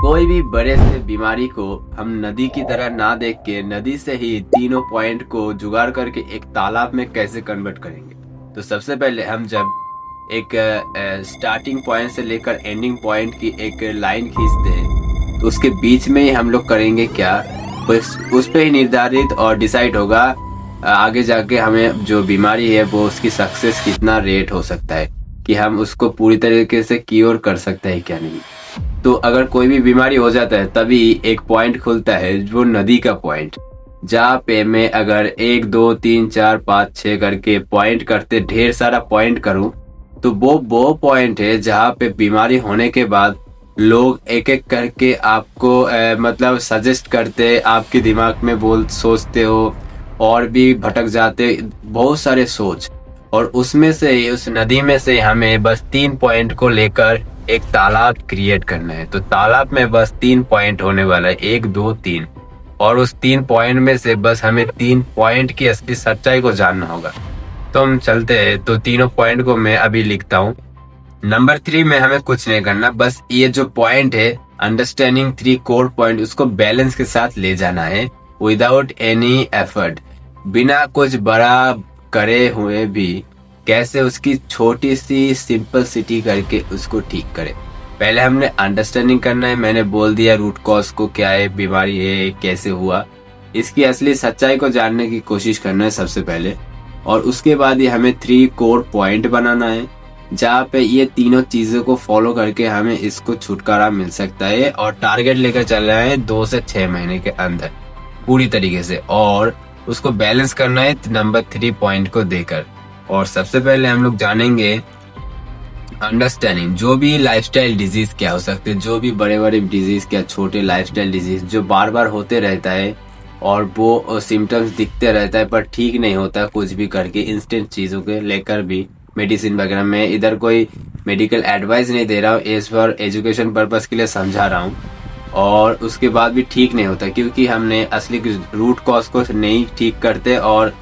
कोई भी बड़े से बीमारी को हम नदी की तरह ना देख के नदी से ही तीनों पॉइंट को जुगाड़ करके एक तालाब में कैसे कन्वर्ट करेंगे। तो सबसे पहले हम जब एक स्टार्टिंग पॉइंट से लेकर एंडिंग पॉइंट की एक लाइन खींचते हैं तो उसके बीच में ही हम लोग करेंगे क्या, उस पे ही निर्धारित और डिसाइड होगा आगे जाके हमें जो बीमारी है वो उसकी सक्सेस कितना रेट हो सकता है कि हम उसको पूरी तरीके से क्योर कर सकते हैं क्या नहीं। तो अगर कोई भी बीमारी हो जाता है तभी एक पॉइंट खुलता है वो नदी का पॉइंट, जहाँ पे मैं अगर 1 2 3 4 5 6 करके पॉइंट करते ढेर सारा पॉइंट करूं तो वो पॉइंट है जहाँ पे बीमारी होने के बाद लोग एक एक करके आपको मतलब सजेस्ट करते, आपके दिमाग में बोल सोचते हो और भी भटक जाते बहुत सारे सोच, और उसमें से उस नदी में से हमें बस 3 पॉइंट को लेकर एक तालाब क्रिएट करना है। तो तालाब में बस 3 पॉइंट होने वाला है, 1 2 3, और उस 3 पॉइंट में से बस हमें 3 पॉइंट की असली सच्चाई को जानना होगा। तो हम चलते हैं, तो तीनों पॉइंट को मैं अभी लिखता हूँ। नंबर 3 में हमें कुछ नहीं करना, बस ये जो पॉइंट है अंडरस्टैंडिंग 3 कोर पॉइंट, उसको बैलेंस के साथ ले जाना है विदाउट एनी एफर्ट, बिना कुछ बड़ा करे हुए भी कैसे उसकी छोटी सी सिंपल करके उसको ठीक करे। पहले हमने अंडरस्टैंडिंग करना है, मैंने बोल दिया रूट कॉज को क्या है, बीमारी है, कैसे हुआ, इसकी असली सच्चाई को जानने की कोशिश करना है सबसे पहले। और उसके बाद ही हमें 3 कोर पॉइंट बनाना है जहाँ पे ये तीनों चीजों को फॉलो करके हमें इसको छुटकारा मिल सकता है, और टारगेट लेकर चल रहा है 2 से 6 महीने के अंदर पूरी तरीके से, और उसको बैलेंस करना है नंबर 3 पॉइंट को देकर। और सबसे पहले हम लोग जानेंगे अंडरस्टैंडिंग जो भी लाइफस्टाइल डिजीज क्या हो सकते हैं, जो भी बड़े बड़े डिजीज क्या छोटे लाइफस्टाइल डिजीज जो बार बार होते रहता है और वो सिम्टम्स दिखते रहता है पर ठीक नहीं होता कुछ भी करके, इंस्टेंट चीजों के लेकर भी मेडिसिन वगैरह में, इधर कोई मेडिकल एडवाइस नहीं दे रहा हूँ, एज फॉर एजुकेशन पर्पस के लिए समझा रहा हूँ। और उसके बाद भी ठीक नहीं होता क्योंकि हमने असली रूट कॉज को नहीं ठीक करते और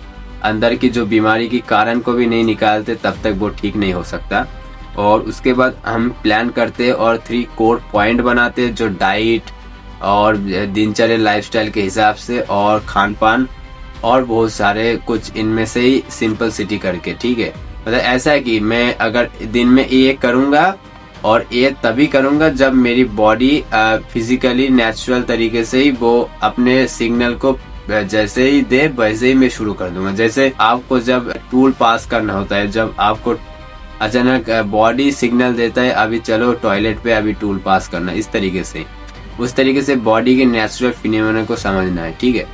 अंदर की जो बीमारी की कारण को भी नहीं निकालते, तब तक वो ठीक नहीं हो सकता। और उसके बाद हम प्लान करते और 3 कोर पॉइंट बनाते जो डाइट और दिनचर्या लाइफस्टाइल के हिसाब से और खान पान और बहुत सारे कुछ इनमें से ही सिंपल करके, ठीक है। मतलब ऐसा है कि मैं अगर दिन में ये करूँगा और ये तभी करूँगा जब मेरी बॉडी फिजिकली नेचुरल तरीके से ही वो अपने सिग्नल को जैसे ही दे वैसे ही मैं शुरू कर दूंगा। जैसे आपको जब टूल पास करना होता है, जब आपको अचानक बॉडी सिग्नल देता है अभी चलो टॉयलेट पे अभी टूल पास करना, इस तरीके से उस तरीके से बॉडी के नेचुरल फिनोमेना को समझना है, ठीक है।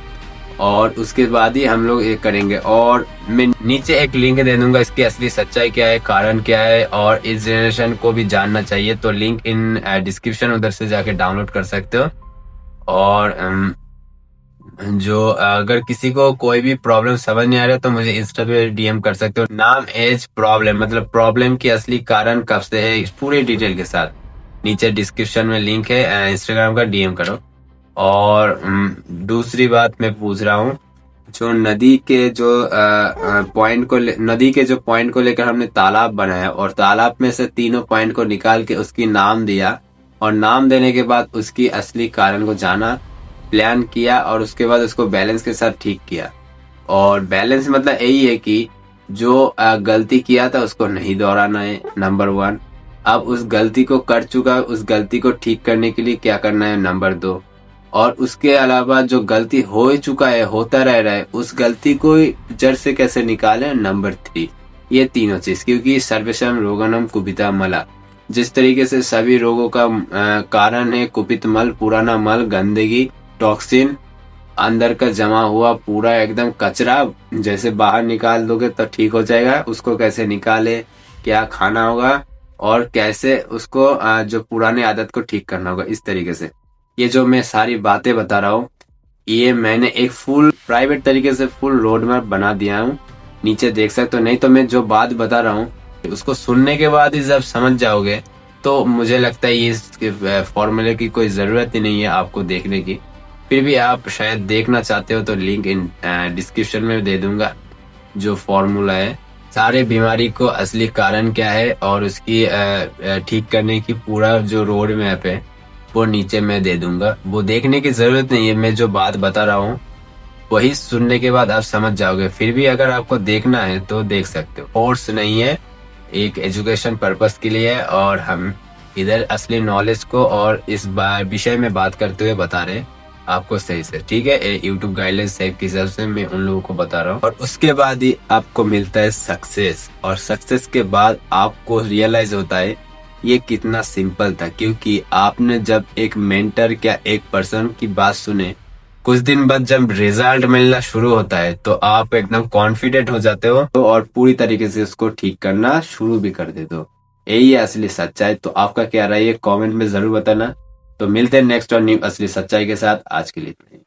और उसके बाद ही हम लोग ये करेंगे, और मैं नीचे एक लिंक दे दूंगा इसकी असली सच्चाई क्या है, कारण क्या है, और इस जनरेशन को भी जानना चाहिए तो लिंक इन डिस्क्रिप्शन, उधर से जाके डाउनलोड कर सकते हो। और जो अगर किसी को कोई भी प्रॉब्लम समझ नहीं आ रहा तो मुझे इंस्टा पे डीएम कर सकते हो, नाम एज प्रॉब्लम, मतलब प्रॉब्लम की असली कारण कब से है इस पूरे डिटेल के साथ, नीचे डिस्क्रिप्शन में लिंक है, इंस्टाग्राम का डीएम करो। और दूसरी बात मैं पूछ रहा हूँ, जो नदी के जो पॉइंट को लेकर हमने तालाब बनाया और तालाब में से तीनों पॉइंट को निकाल के उसकी नाम दिया, और नाम देने के बाद उसकी असली कारण को जाना, प्लान किया, और उसके बाद उसको बैलेंस के साथ ठीक किया। और बैलेंस मतलब यही है कि जो गलती किया था उसको नहीं दोहराना है, नंबर 1। अब उस गलती को कर चुका, उस गलती को ठीक करने के लिए क्या करना है, नंबर 2। और उसके अलावा जो गलती हो ही चुका है, होता रह रहा है, उस गलती को जड़ से कैसे निकाले, नंबर 3। ये तीनों चीज, क्योंकि सर्वेशम रोगनम कुपिता मला, जिस तरीके से सभी रोगों का कारण है कुपित मल, पुराना मल, गंदगी, टॉक्सिन, अंदर का जमा हुआ पूरा एकदम कचरा, जैसे बाहर निकाल दोगे तो ठीक हो जाएगा। उसको कैसे निकाले, क्या खाना होगा, और कैसे उसको जो पुराने आदत को ठीक करना होगा, इस तरीके से। ये जो मैं सारी बातें बता रहा हूँ ये मैंने एक फुल प्राइवेट तरीके से फुल रोड मैप बना दिया हूँ, नीचे देख सकते हो। नहीं तो मैं जो बात बता रहा हूँ उसको सुनने के बाद ही जब समझ जाओगे तो मुझे लगता है ये फॉर्मूले की कोई जरूरत ही नहीं है आपको देखने की। फिर भी आप शायद देखना चाहते हो तो लिंक इन डिस्क्रिप्शन में दे दूंगा, जो फॉर्मूला है, सारे बीमारी को असली कारण क्या है और उसकी ठीक करने की पूरा जो रोड मैप है वो नीचे मैं दे दूंगा। वो देखने की जरूरत नहीं है, मैं जो बात बता रहा हूँ वही सुनने के बाद आप समझ जाओगे। फिर भी अगर आपको देखना है तो देख सकते हो, फोर्स नहीं है, एक एजुकेशन पर्पस के लिए है। और हम इधर असली नॉलेज को और इस विषय में बात करते हुए बता रहे हैं आपको सही से, ठीक है। यूट्यूब गाइडलाइंस के हिसाब से मैं उन लोगों को बता रहा हूँ। और उसके बाद ही आपको मिलता है सक्सेस, और सक्सेस के बाद आपको रियलाइज होता है ये कितना सिंपल था, क्योंकि आपने जब एक मेंटर या एक पर्सन की बात सुने, कुछ दिन बाद जब रिजल्ट मिलना शुरू होता है तो आप एकदम कॉन्फिडेंट हो जाते हो तो और पूरी तरीके से उसको ठीक करना शुरू भी कर देते हो। यही है असली सच्चाई। तो आपका क्या राय है कमेंट में जरूर बताना। तो मिलते हैं नेक्स्ट और न्यू असली सच्चाई के साथ। आज के लिए इतना ही।